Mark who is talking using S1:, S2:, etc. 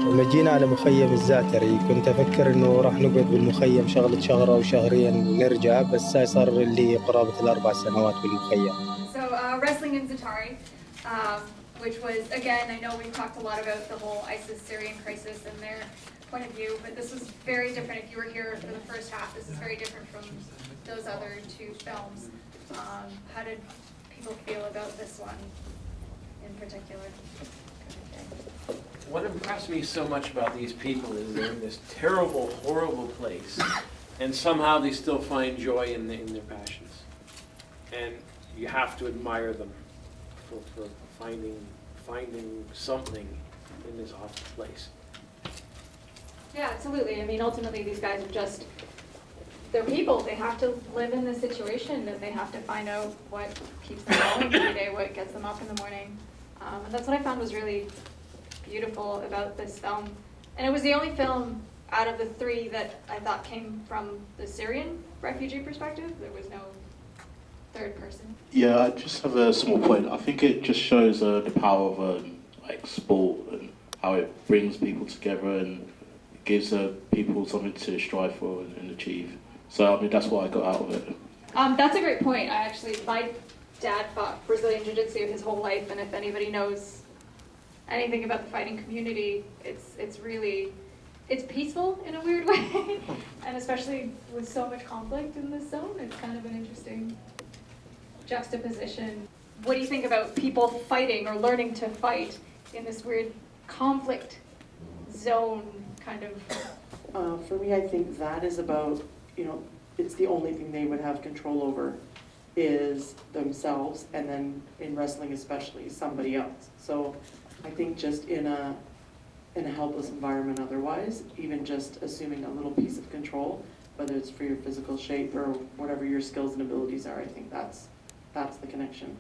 S1: لما جينا على مخيم الزعتري كنت أفكر إنه راح نقعد بالمخيم شغلة شهر أو شهرين ونرجع، بس هاي صار لي قرابة الأربع سنوات بالمخيم.
S2: So wrestling in ZA'ATARI, which was, again, I know we've talked a lot about the whole ISIS-Syrian crisis and their point of view, but this was very different. If you were here for the first half, this is very different from those other two films. How did people feel about this one in particular?
S3: What impressed me so much about these people is they're in this terrible, horrible place, and somehow they still find joy in their passions. And you have to admire them for finding something in this awful place.
S2: Yeah, absolutely. I mean, ultimately, these guys are just, they're people. They have to live in this situation, and they have to find out what keeps them going every day, what gets them up in the morning. And that's what I found was really beautiful about this film. And it was the only film out of the three that I thought came from the Syrian refugee perspective. There was no third person.
S4: Yeah, I just have a small point. I think it just shows the power of like sport and how it brings people together and gives people something to strive for and achieve. So I mean, that's what I got out of it.
S2: That's a great point. My dad fought Brazilian Jiu-Jitsu his whole life, and if anybody knows anything about the fighting community, it's peaceful in a weird way, and especially with so much conflict in this zone, it's kind of an interesting juxtaposition. What do you think about people fighting or learning to fight in this weird conflict zone kind of?
S5: For me, I think that is about, it's the only thing they would have control over is themselves, and then in wrestling especially, somebody else. So I think just in a helpless environment otherwise, even just assuming a little piece of control, whether it's for your physical shape or whatever your skills and abilities are, I think that's the connection.